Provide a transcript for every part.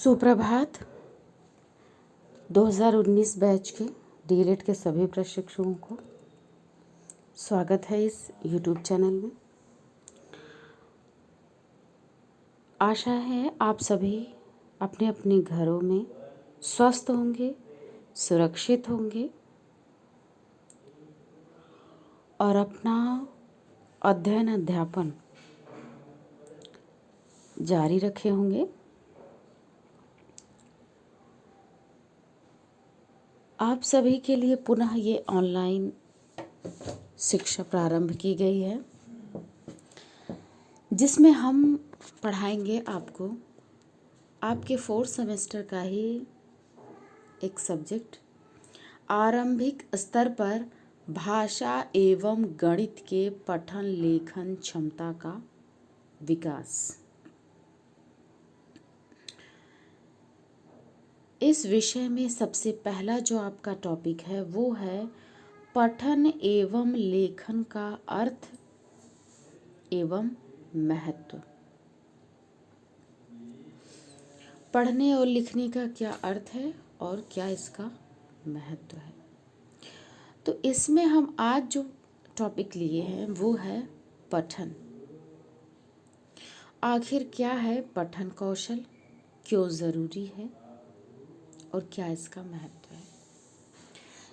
सुप्रभात। 2019 बैच के डीएलएड के सभी प्रशिक्षुओं को स्वागत है इस यूट्यूब चैनल में। आशा है आप सभी अपने अपने घरों में स्वस्थ होंगे, सुरक्षित होंगे और अपना अध्ययन अध्यापन जारी रखे होंगे। आप सभी के लिए पुनः ये ऑनलाइन शिक्षा प्रारंभ की गई है, जिसमें हम पढ़ाएंगे आपको आपके 4th सेमेस्टर का ही एक सब्जेक्ट, आरंभिक स्तर पर भाषा एवं गणित के पठन लेखन क्षमता का विकास। इस विषय में सबसे पहला जो आपका टॉपिक है वो है पठन एवं लेखन का अर्थ एवं महत्व। पढ़ने और लिखने का क्या अर्थ है और क्या इसका महत्व है। तो इसमें हम आज जो टॉपिक लिए हैं वो है पठन। आखिर क्या है पठन कौशल, क्यों ज़रूरी है और क्या इसका महत्व है,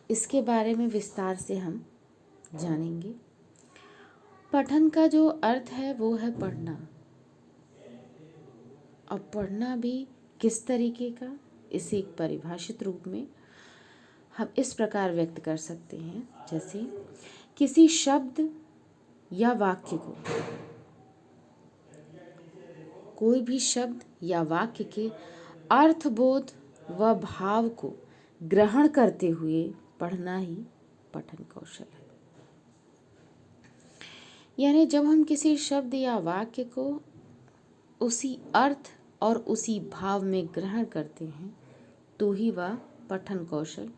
इसके बारे में विस्तार से हम जानेंगे। पठन का जो अर्थ है वो है पढ़ना। अब पढ़ना भी किस तरीके का, इसे एक परिभाषित रूप में हम इस प्रकार व्यक्त कर सकते हैं, जैसे किसी शब्द या वाक्य को, कोई भी शब्द या वाक्य के अर्थबोध व भाव को ग्रहण करते हुए पढ़ना ही पठन कौशल है। यानी जब हम किसी शब्द या वाक्य को उसी अर्थ और उसी भाव में ग्रहण करते हैं तो ही वह पठन कौशल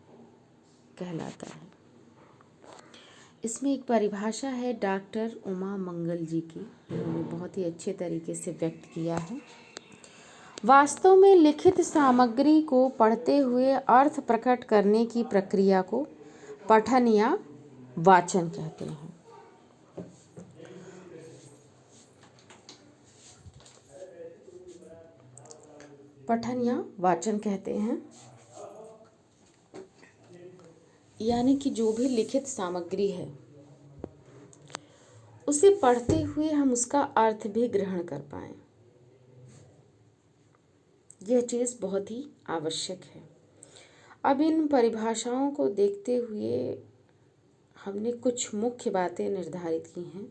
कहलाता है। इसमें एक परिभाषा है डॉक्टर उमा मंगल जी की, उन्होंने बहुत ही अच्छे तरीके से व्यक्त किया है। वास्तव में लिखित सामग्री को पढ़ते हुए अर्थ प्रकट करने की प्रक्रिया को पठन या वाचन कहते हैं। पठन या वाचन कहते हैं, यानी कि जो भी लिखित सामग्री है उसे पढ़ते हुए हम उसका अर्थ भी ग्रहण कर पाएं, यह चीज़ बहुत ही आवश्यक है। अब इन परिभाषाओं को देखते हुए हमने कुछ मुख्य बातें निर्धारित की हैं।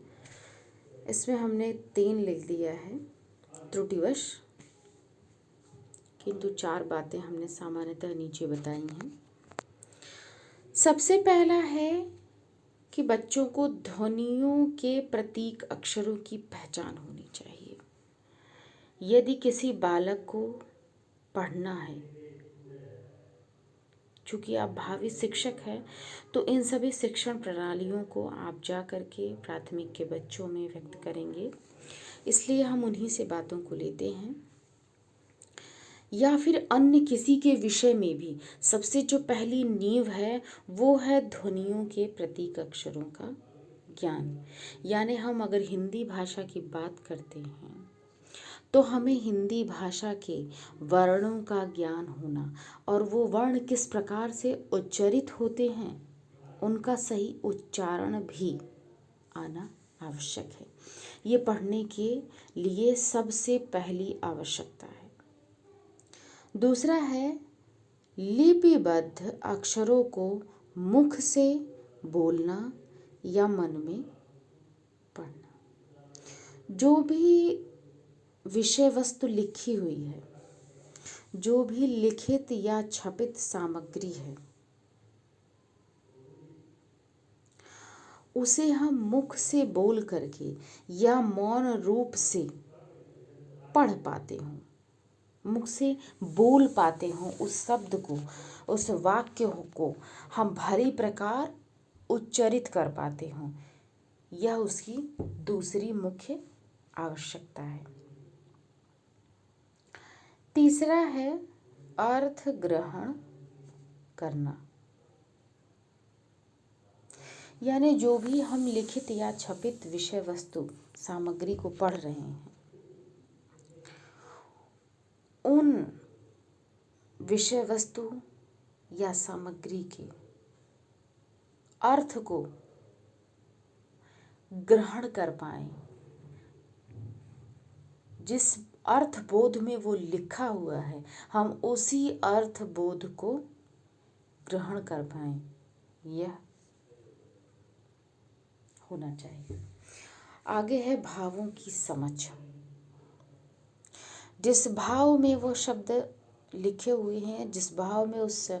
इसमें हमने 3 लिख दिया है त्रुटिवश, किंतु 4 बातें हमने सामान्यतः नीचे बताई हैं। सबसे पहला है कि बच्चों को ध्वनियों के प्रतीक अक्षरों की पहचान होनी चाहिए। यदि किसी बालक को पढ़ना है, चूँकि आप भावी शिक्षक हैं, तो इन सभी शिक्षण प्रणालियों को आप जा कर के प्राथमिक के बच्चों में व्यक्त करेंगे, इसलिए हम उन्हीं से बातों को लेते हैं। या फिर अन्य किसी के विषय में भी सबसे जो पहली नींव है वो है ध्वनियों के प्रतीक अक्षरों का ज्ञान। यानी हम अगर हिंदी भाषा की बात करते हैं तो हमें हिंदी भाषा के वर्णों का ज्ञान होना और वो वर्ण किस प्रकार से उच्चारित होते हैं उनका सही उच्चारण भी आना आवश्यक है। ये पढ़ने के लिए सबसे पहली आवश्यकता है। दूसरा है लिपिबद्ध अक्षरों को मुख से बोलना या मन में पढ़ना। जो भी विषय वस्तु लिखी हुई है, जो भी लिखित या छपित सामग्री है, उसे हम मुख से बोल करके या मौन रूप से पढ़ पाते हों, मुख से बोल पाते हों, उस शब्द को, उस वाक्य को हम भली प्रकार उच्चारित कर पाते हों, यह उसकी दूसरी मुख्य आवश्यकता है। तीसरा है अर्थ ग्रहण करना, यानी जो भी हम लिखित या छपित विषय वस्तु सामग्री को पढ़ रहे हैं, उन विषय वस्तु या सामग्री के अर्थ को ग्रहण कर पाएं। जिस अर्थ बोध में वो लिखा हुआ है, हम उसी अर्थ बोध को ग्रहण कर पाएं, यह होना चाहिए। आगे है भावों की समझ। जिस भाव में वो शब्द लिखे हुए हैं, जिस भाव में उस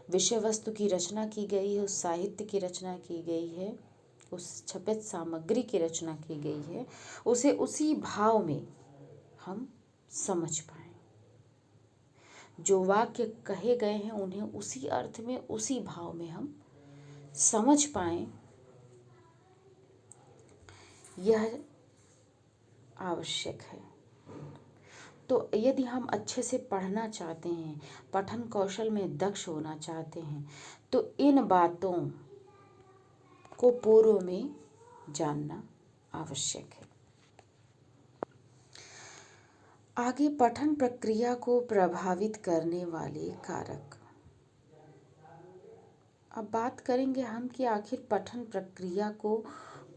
विषय वस्तु की रचना की गई है, उस साहित्य की रचना की गई है, उस छपित सामग्री की रचना की गई है, उसे उसी भाव में हम समझ पाएं। जो वाक्य कहे गए हैं उन्हें उसी अर्थ में, उसी भाव में हम समझ पाएं, यह आवश्यक है। तो यदि हम अच्छे से पढ़ना चाहते हैं, पठन कौशल में दक्ष होना चाहते हैं, तो इन बातों को पूर्व में जानना आवश्यक है। आगे पठन प्रक्रिया को प्रभावित करने वाले कारक। अब बात करेंगे हम कि आखिर पठन प्रक्रिया को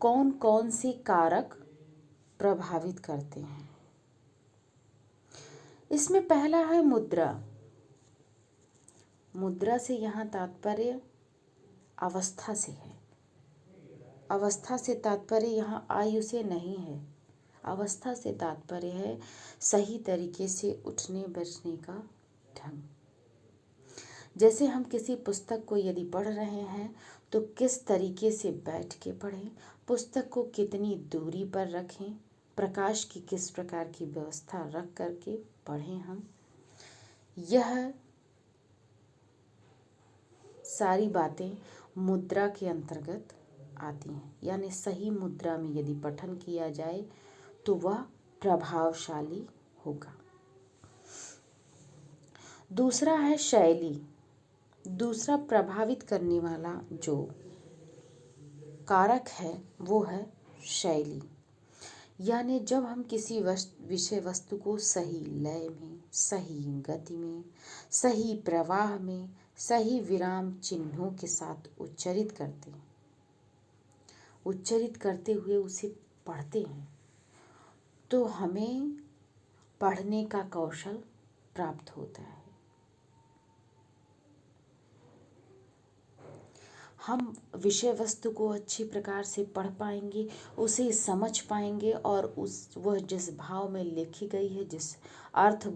कौन कौन से कारक प्रभावित करते हैं। इसमें पहला है मुद्रा। मुद्रा से यहाँ तात्पर्य अवस्था से है। अवस्था से तात्पर्य यहाँ आयु से नहीं है। अवस्था से तात्पर्य है सही तरीके से उठने बैठने का ढंग। जैसे हम किसी पुस्तक को यदि पढ़ रहे हैं तो किस तरीके से बैठ के पढ़ें, पुस्तक को कितनी दूरी पर रखें, प्रकाश की किस प्रकार की व्यवस्था रख करके पढ़ें हम, यह सारी बातें मुद्रा के अंतर्गत आती हैं। यानी सही मुद्रा में यदि पठन किया जाए तो वह प्रभावशाली होगा। दूसरा है शैली। दूसरा प्रभावित करने वाला जो कारक है वो है शैली। यानी जब हम किसी विषय वस्तु को सही लय में, सही गति में, सही प्रवाह में, सही विराम चिन्हों के साथ उच्चरित करते हैं, उच्चरित करते हुए उसे पढ़ते हैं, तो हमें पढ़ने का कौशल प्राप्त होता है। हम विषय वस्तु को अच्छी प्रकार से पढ़ पाएंगे, उसे समझ पाएंगे और वह जिस भाव में लिखी गई है, जिस अर्थ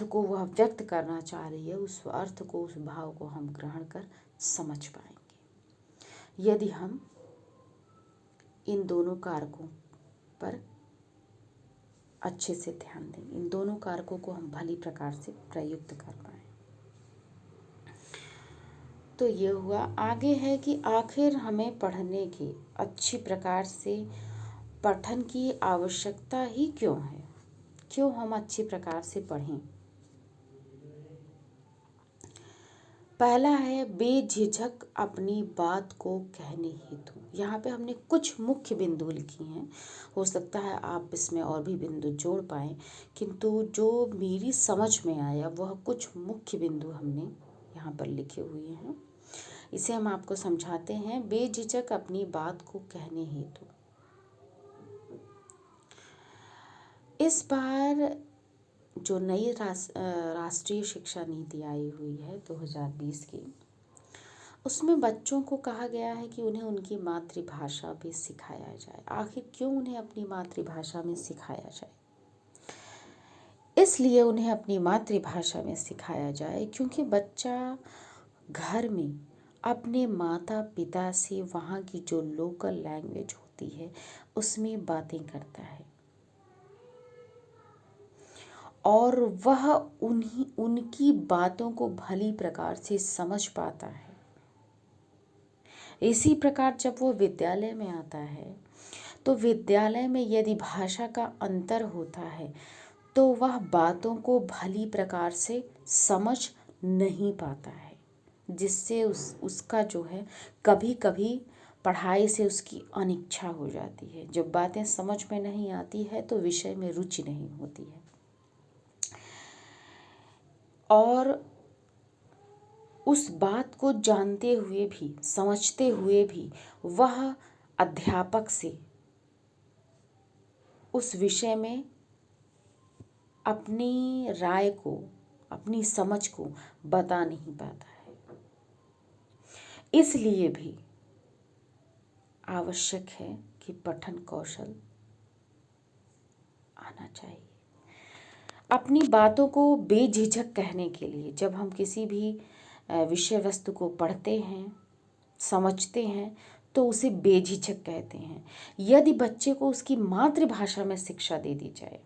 को वह व्यक्त करना चाह रही है, उस अर्थ को, उस भाव को हम ग्रहण कर समझ पाएंगे। यदि हम इन दोनों कारकों पर अच्छे से ध्यान दें, इन दोनों कारकों को हम भली प्रकार से प्रयुक्त कर पाएं। तो ये हुआ। आगे है कि आखिर हमें पढ़ने की अच्छी प्रकार से पठन की आवश्यकता ही क्यों है, क्यों हम अच्छी प्रकार से पढ़ें। पहला है बेझिझक अपनी बात को कहने हेतु। यहाँ पे हमने कुछ मुख्य बिंदु लिखी हैं, हो सकता है आप इसमें और भी बिंदु जोड़ पाएँ, किंतु जो मेरी समझ में आया वह कुछ मुख्य बिंदु हमने यहाँ पर लिखे हुए हैं। इसे हम आपको समझाते हैं। बेझिझक अपनी बात को कहने हेतु। इस बार जो नई राष्ट्रीय शिक्षा नीति आई हुई है 2020 की, उसमें बच्चों को कहा गया है कि उन्हें उनकी मातृभाषा भी सिखाया जाए। आखिर क्यों उन्हें अपनी मातृभाषा में सिखाया जाए? इसलिए उन्हें अपनी मातृभाषा में सिखाया जाए क्योंकि बच्चा घर में अपने माता पिता से वहाँ की जो लोकल लैंग्वेज होती है उसमें बातें करता है और वह उनकी बातों को भली प्रकार से समझ पाता है। इसी प्रकार जब वो विद्यालय में आता है तो विद्यालय में यदि भाषा का अंतर होता है तो वह बातों को भली प्रकार से समझ नहीं पाता है, जिससे उसका जो है कभी कभी पढ़ाई से उसकी अनिच्छा हो जाती है। जब बातें समझ में नहीं आती है तो विषय में रुचि नहीं होती है, और उस बात को जानते हुए भी, समझते हुए भी वह अध्यापक से उस विषय में अपनी राय को, अपनी समझ को बता नहीं पाता है। इसलिए भी आवश्यक है कि पठन कौशल आना चाहिए। अपनी बातों को बेझिझक कहने के लिए जब हम किसी भी विषय वस्तु को पढ़ते हैं, समझते हैं, तो उसे बेझिझक कहते हैं। यदि बच्चे को उसकी मातृभाषा में शिक्षा दे दी जाए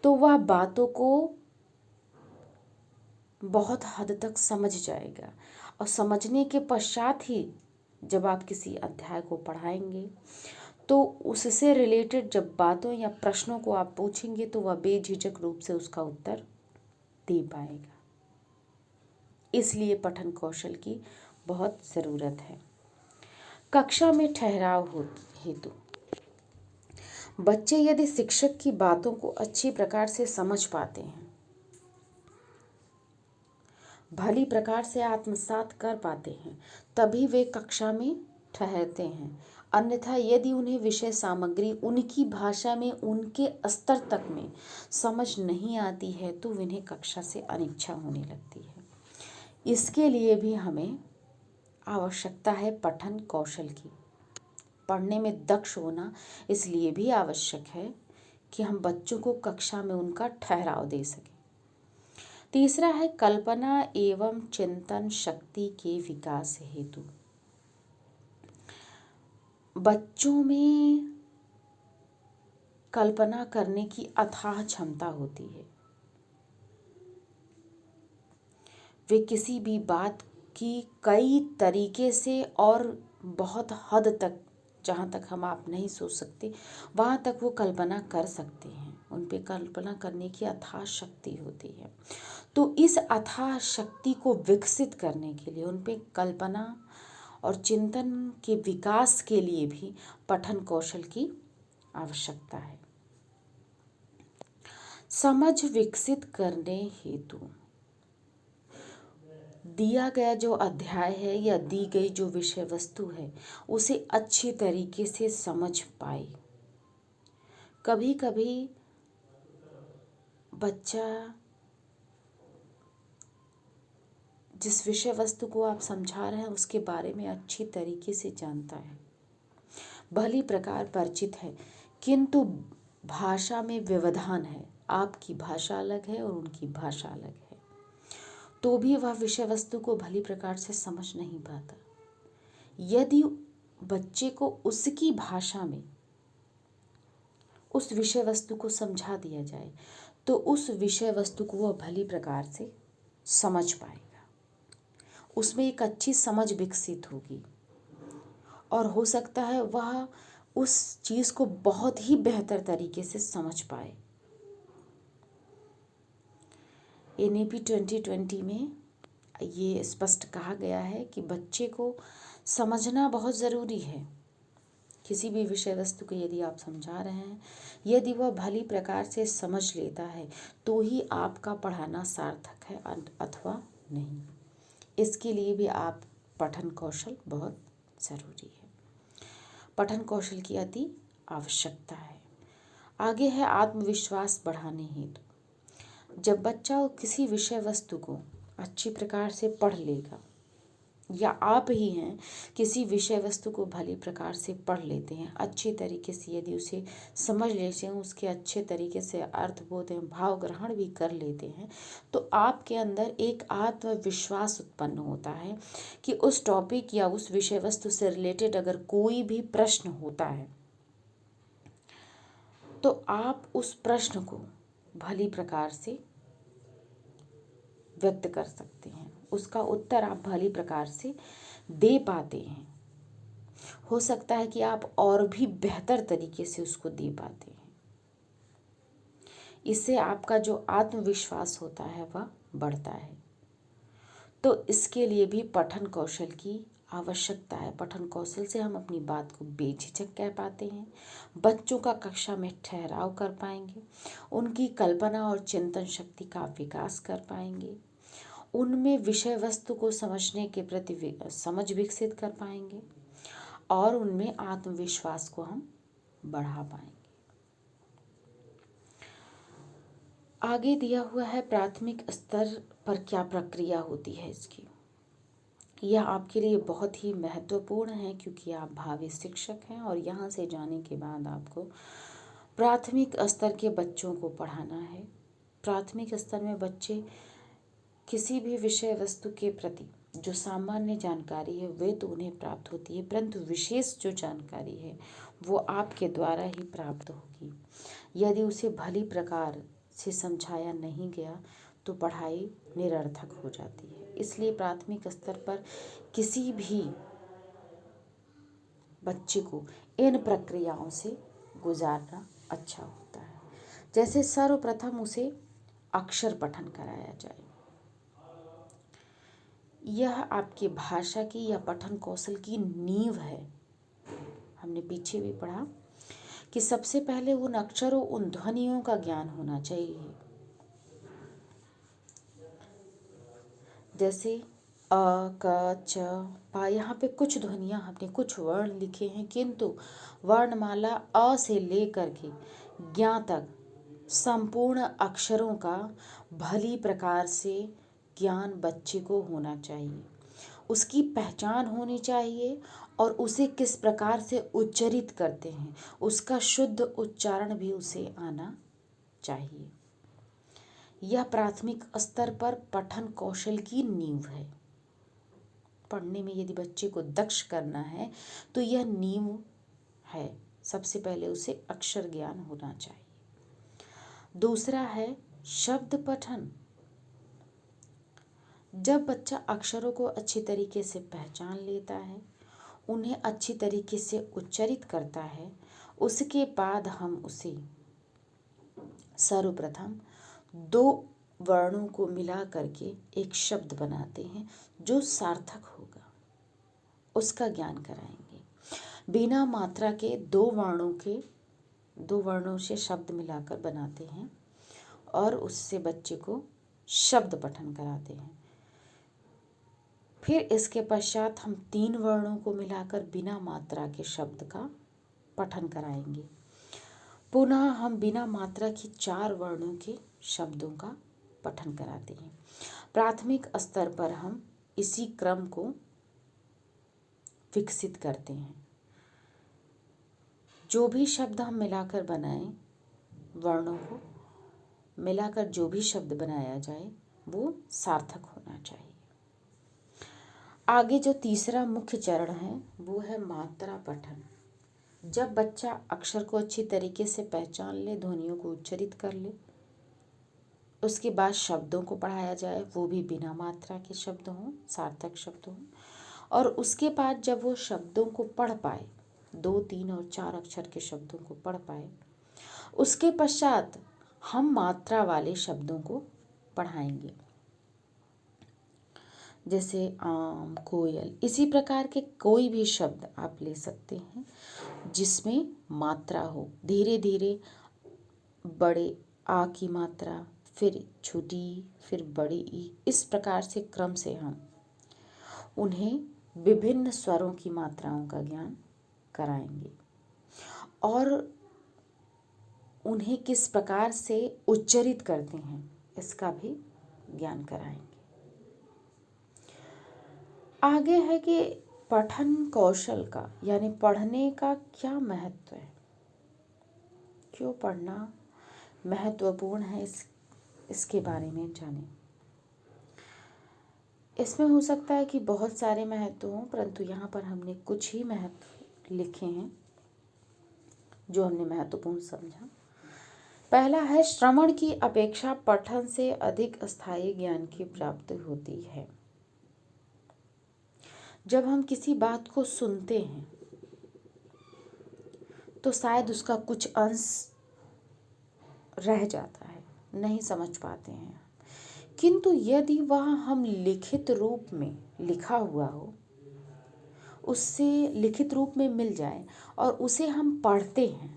तो वह बातों को बहुत हद तक समझ जाएगा, और समझने के पश्चात ही जब आप किसी अध्याय को पढ़ाएंगे तो उससे रिलेटेड जब बातों या प्रश्नों को आप पूछेंगे तो वह बेझिझक रूप से उसका उत्तर दे पाएगा। इसलिए पठन कौशल की बहुत ज़रूरत है। कक्षा में ठहराव हेतु बच्चे यदि शिक्षक की बातों को अच्छी प्रकार से समझ पाते हैं, भली प्रकार से आत्मसात कर पाते हैं, तभी वे कक्षा में ठहरते हैं। अन्यथा यदि उन्हें विषय सामग्री उनकी भाषा में, उनके स्तर तक में समझ नहीं आती है तो उन्हें कक्षा से अनिच्छा होने लगती है। इसके लिए भी हमें आवश्यकता है पठन कौशल की। पढ़ने में दक्ष होना इसलिए भी आवश्यक है कि हम बच्चों को कक्षा में उनका ठहराव दे सकें। तीसरा है कल्पना एवं चिंतन शक्ति के विकास हेतु। बच्चों में कल्पना करने की अथाह क्षमता होती है। वे किसी भी बात की कई तरीके से और बहुत हद तक, जहाँ तक हम आप नहीं सोच सकते, वहाँ तक वो कल्पना कर सकते हैं। उन पे कल्पना करने की अथाह शक्ति होती है। तो इस अथाह शक्ति को विकसित करने के लिए, उन पे कल्पना और चिंतन के विकास के लिए भी पठन कौशल की आवश्यकता है। समझ विकसित करने हेतु दिया गया जो अध्याय है या दी गई जो विषय वस्तु है उसे अच्छी तरीके से समझ पाए। कभी कभी बच्चा जिस विषय वस्तु को आप समझा रहे हैं उसके बारे में अच्छी तरीके से जानता है, भली प्रकार परिचित है, किंतु भाषा में व्यवधान है। आपकी भाषा अलग है और उनकी भाषा अलग है, तो भी वह विषय वस्तु को भली प्रकार से समझ नहीं पाता। यदि बच्चे को उसकी भाषा में उस विषय वस्तु को समझा दिया जाए तो उस विषय वस्तु को वह भली प्रकार से समझ पाएगा, उसमें एक अच्छी समझ विकसित होगी और हो सकता है वह उस चीज़ को बहुत ही बेहतर तरीके से समझ पाए। NAP 2020 में ये स्पष्ट कहा गया है कि बच्चे को समझना बहुत ज़रूरी है। किसी भी विषय वस्तु को यदि आप समझा रहे हैं, यदि वह भली प्रकार से समझ लेता है तो ही आपका पढ़ाना सार्थक है अथवा नहीं। इसके लिए भी आप पठन कौशल बहुत ज़रूरी है। पठन कौशल की अति आवश्यकता है। आगे है आत्मविश्वास बढ़ाने हेतु। जब बच्चा किसी विषय वस्तु को अच्छी प्रकार से पढ़ लेगा, या आप ही हैं किसी विषय वस्तु को भली प्रकार से पढ़ लेते हैं, अच्छी तरीके से यदि उसे समझ लेते हैं, उसके अच्छे तरीके से अर्थबोध एवं भाव ग्रहण भी कर लेते हैं, तो आपके अंदर एक आत्मविश्वास उत्पन्न होता है कि उस टॉपिक या उस विषय वस्तु से रिलेटेड अगर कोई भी प्रश्न होता है तो आप उस प्रश्न को भली प्रकार से व्यक्त कर सकते हैं, उसका उत्तर आप भली प्रकार से दे पाते हैं। हो सकता है कि आप और भी बेहतर तरीके से उसको दे पाते हैं। इससे आपका जो आत्मविश्वास होता है वह बढ़ता है। तो इसके लिए भी पठन कौशल की आवश्यकता है। पठन कौशल से हम अपनी बात को बेझिझक कह पाते हैं, बच्चों का कक्षा में ठहराव कर पाएंगे, उनकी कल्पना और चिंतन शक्ति का विकास कर पाएंगे, उनमें विषय वस्तु को समझने के प्रति समझ विकसित कर पाएंगे और उनमें आत्मविश्वास को हम बढ़ा पाएंगे। आगे दिया हुआ है प्राथमिक स्तर पर क्या प्रक्रिया होती है इसकी। यह आपके लिए बहुत ही महत्वपूर्ण है क्योंकि आप भावी शिक्षक हैं और यहाँ से जाने के बाद आपको प्राथमिक स्तर के बच्चों को पढ़ाना है। प्राथमिक स्तर में बच्चे किसी भी विषय वस्तु के प्रति जो सामान्य जानकारी है वे तो उन्हें प्राप्त होती है, परंतु विशेष जो जानकारी है वो आपके द्वारा ही प्राप्त होगी। यदि उसे भली प्रकार से समझाया नहीं गया तो पढ़ाई निरर्थक हो जाती है। इसलिए प्राथमिक स्तर पर किसी भी बच्चे को इन प्रक्रियाओं से गुजारना अच्छा होता है। जैसे सर्वप्रथम उसे अक्षर पठन कराया जाए। यह आपकी भाषा की या पठन कौशल की नींव है। हमने पीछे भी पढ़ा कि सबसे पहले उन अक्षरों, उन ध्वनियों का ज्ञान होना चाहिए। जैसे अ, क, च, पा, यहाँ पे कुछ ध्वनियाँ हमने कुछ वर्ण लिखे हैं, किंतु वर्णमाला अ से लेकर के ज्ञ तक संपूर्ण अक्षरों का भली प्रकार से ज्ञान बच्चे को होना चाहिए। उसकी पहचान होनी चाहिए और उसे किस प्रकार से उच्चरित करते हैं उसका शुद्ध उच्चारण भी उसे आना चाहिए। यह प्राथमिक स्तर पर पठन कौशल की नींव है। पढ़ने में यदि बच्चे को दक्ष करना है तो यह नींव है। सबसे पहले उसे अक्षर ज्ञान होना चाहिए। दूसरा है शब्द पठन। जब बच्चा अक्षरों को अच्छी तरीके से पहचान लेता है, उन्हें अच्छी तरीके से उच्चरित करता है, उसके बाद हम उसे सर्वप्रथम 2 वर्णों को मिला करके एक शब्द बनाते हैं जो सार्थक होगा, उसका ज्ञान कराएंगे। बिना मात्रा के 2 वर्णों से शब्द मिलाकर बनाते हैं और उससे बच्चे को शब्द पठन कराते हैं। फिर इसके पश्चात हम 3 वर्णों को मिलाकर बिना मात्रा के शब्द का पठन कराएंगे। पुनः हम बिना मात्रा की 4 वर्णों के शब्दों का पठन कराते हैं। प्राथमिक स्तर पर हम इसी क्रम को विकसित करते हैं। जो भी शब्द हम मिलाकर बनाएं, वर्णों को मिलाकर जो भी शब्द बनाया जाए वो सार्थक होना चाहिए। आगे जो तीसरा मुख्य चरण है वो है मात्रा पठन। जब बच्चा अक्षर को अच्छी तरीके से पहचान ले, ध्वनियों को उच्चरित कर ले, उसके बाद शब्दों को पढ़ाया जाए, वो भी बिना मात्रा के शब्द हों, सार्थक शब्द हों। और उसके बाद जब वो शब्दों को पढ़ पाए, 2, 3 और 4 अक्षर के शब्दों को पढ़ पाए, उसके पश्चात हम मात्रा वाले शब्दों को पढ़ाएंगे। जैसे आम, कोयल, इसी प्रकार के कोई भी शब्द आप ले सकते हैं जिसमें मात्रा हो। धीरे धीरे बड़े आ की मात्रा, फिर छोटी, फिर बड़ी ई, इस प्रकार से क्रम से हम उन्हें विभिन्न स्वरों की मात्राओं का ज्ञान कराएंगे और उन्हें किस प्रकार से उच्चरित करते हैं इसका भी ज्ञान कराएंगे। आगे है कि पठन कौशल का यानी पढ़ने का क्या महत्व है, क्यों पढ़ना महत्वपूर्ण है, इसके बारे में जानें। इसमें हो सकता है कि बहुत सारे महत्व हों, परंतु यहाँ पर हमने कुछ ही महत्व लिखे हैं जो हमने महत्वपूर्ण समझा। पहला है श्रवण की अपेक्षा पठन से अधिक स्थायी ज्ञान की प्राप्ति होती है। जब हम किसी बात को सुनते हैं तो शायद उसका कुछ अंश रह जाता है, नहीं समझ पाते हैं। किंतु यदि वह हम लिखित रूप में लिखा हुआ हो, उससे लिखित रूप में मिल जाए और उसे हम पढ़ते हैं,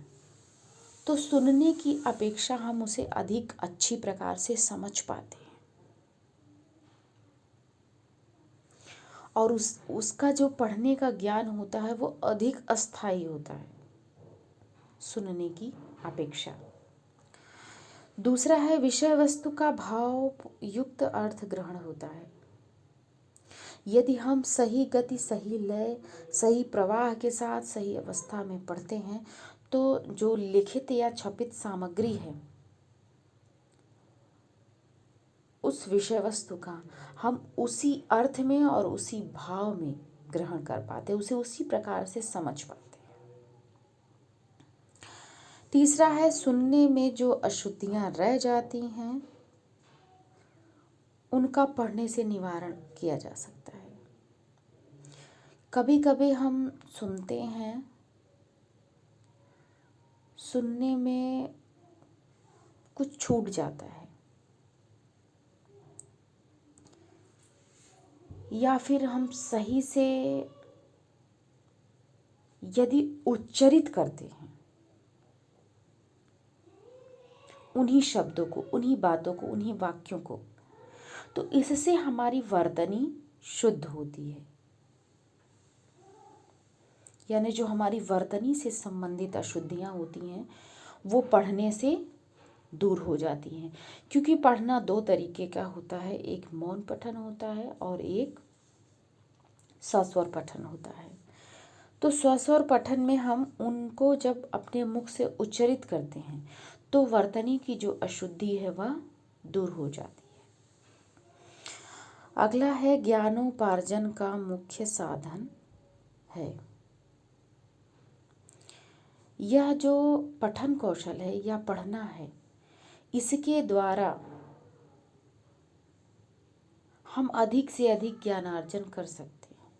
तो सुनने की अपेक्षा हम उसे अधिक अच्छी प्रकार से समझ पाते हैं और उसका जो पढ़ने का ज्ञान होता है वो अधिक अस्थायी होता है सुनने की अपेक्षा। दूसरा है विषय वस्तु का भाव युक्त अर्थ ग्रहण होता है। यदि हम सही गति, सही लय, सही प्रवाह के साथ सही अवस्था में पढ़ते हैं तो जो लिखित या छपित सामग्री है उस विषय वस्तु का हम उसी अर्थ में और उसी भाव में ग्रहण कर पाते, उसे उसी प्रकार से समझ पाते हैं। तीसरा है सुनने में जो अशुद्धियां रह जाती हैं उनका पढ़ने से निवारण किया जा सकता है। कभी कभी हम सुनते हैं, सुनने में कुछ छूट जाता है या फिर हम सही से यदि उच्चरित करते हैं उन्हीं शब्दों को, उन्हीं बातों को, उन्हीं वाक्यों को, तो इससे हमारी वर्तनी शुद्ध होती है। यानी जो हमारी वर्तनी से संबंधित अशुद्धियां होती हैं वो पढ़ने से दूर हो जाती हैं। क्योंकि पढ़ना दो तरीके का होता है, एक मौन पठन होता है और एक सस्वर पठन होता है। तो सस्वर पठन में हम उनको जब अपने मुख से उच्चरित करते हैं तो वर्तनी की जो अशुद्धि है वह दूर हो जाती है। अगला है ज्ञानोपार्जन का मुख्य साधन है। यह जो पठन कौशल है या पढ़ना है, इसके द्वारा हम अधिक से अधिक ज्ञानार्जन कर सकते हैं।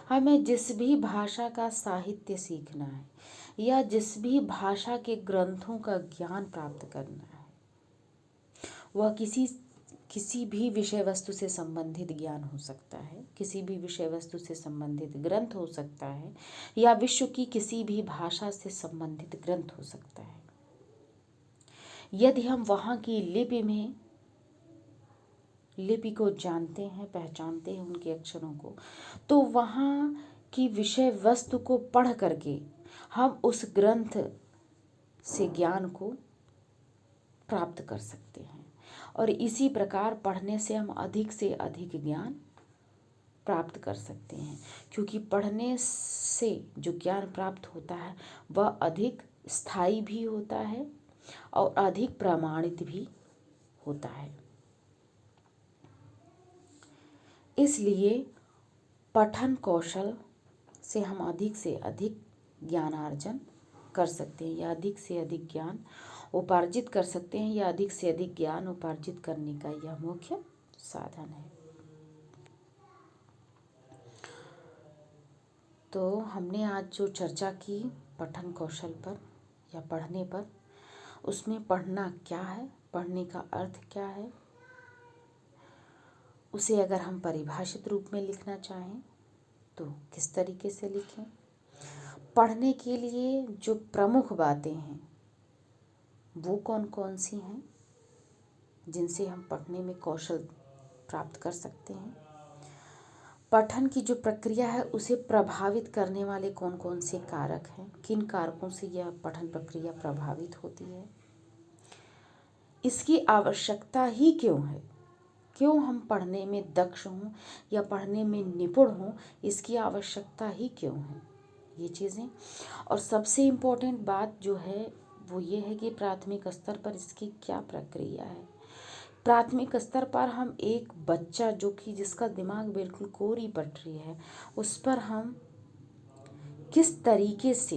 हमें जिस भी भाषा का साहित्य सीखना है या जिस भी भाषा के ग्रंथों का ज्ञान प्राप्त करना है, वह किसी भी विषय वस्तु से संबंधित ज्ञान हो सकता है, किसी भी विषय वस्तु से संबंधित ग्रंथ हो सकता है या विश्व की किसी भी भाषा से संबंधित ग्रंथ हो सकता है। यदि हम वहाँ की लिपि को जानते हैं, पहचानते हैं उनके अक्षरों को, तो वहाँ की विषय वस्तु को पढ़ करके हम उस ग्रंथ से ज्ञान को प्राप्त कर सकते हैं। और इसी प्रकार पढ़ने से हम अधिक से अधिक ज्ञान प्राप्त कर सकते हैं, क्योंकि पढ़ने से जो ज्ञान प्राप्त होता है वह अधिक स्थायी भी होता है और अधिक प्रमाणित भी होता है। इसलिए पठन कौशल से हम अधिक से अधिक ज्ञानार्जन कर सकते हैं या अधिक से अधिक ज्ञान उपार्जित कर सकते हैं या अधिक से अधिक ज्ञान उपार्जित करने का यह मुख्य साधन है। तो हमने आज जो चर्चा की पठन कौशल पर या पढ़ने पर, उसमें पढ़ना क्या है, पढ़ने का अर्थ क्या है, उसे अगर हम परिभाषित रूप में लिखना चाहें तो किस तरीके से लिखें, पढ़ने के लिए जो प्रमुख बातें हैं वो कौन कौन सी हैं जिनसे हम पढ़ने में कौशल प्राप्त कर सकते हैं, पठन की जो प्रक्रिया है उसे प्रभावित करने वाले कौन कौन से कारक हैं, किन कारकों से यह पठन प्रक्रिया प्रभावित होती है, इसकी आवश्यकता ही क्यों है, क्यों हम पढ़ने में दक्ष हों या पढ़ने में निपुण हों, इसकी आवश्यकता ही क्यों है, ये चीज़ें। और सबसे इम्पोर्टेंट बात जो है वो ये है कि प्राथमिक स्तर पर इसकी क्या प्रक्रिया है। प्राथमिक स्तर पर हम एक बच्चा जो कि जिसका दिमाग बिल्कुल कोरी पटरी है, उस पर हम किस तरीके से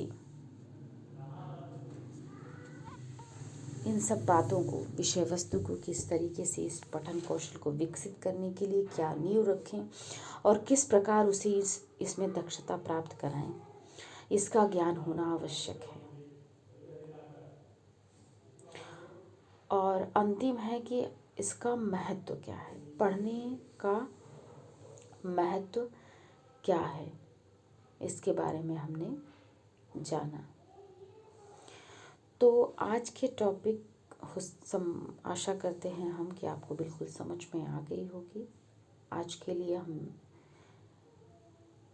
इन सब बातों को, विषय वस्तु को किस तरीके से इस पठन कौशल को विकसित करने के लिए क्या नींव रखें और किस प्रकार उसे इसमें दक्षता प्राप्त कराएं, इसका ज्ञान होना आवश्यक है। और अंतिम है कि इसका महत्व क्या है, पढ़ने का महत्व क्या है, इसके बारे में हमने जाना। तो आज के टॉपिक आशा करते हैं हम कि आपको बिल्कुल समझ में आ गई होगी। आज के लिए हम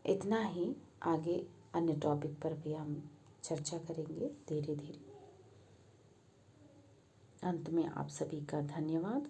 इतना ही, आगे अन्य टॉपिक पर भी हम चर्चा करेंगे धीरे धीरे। अंत में आप सभी का धन्यवाद।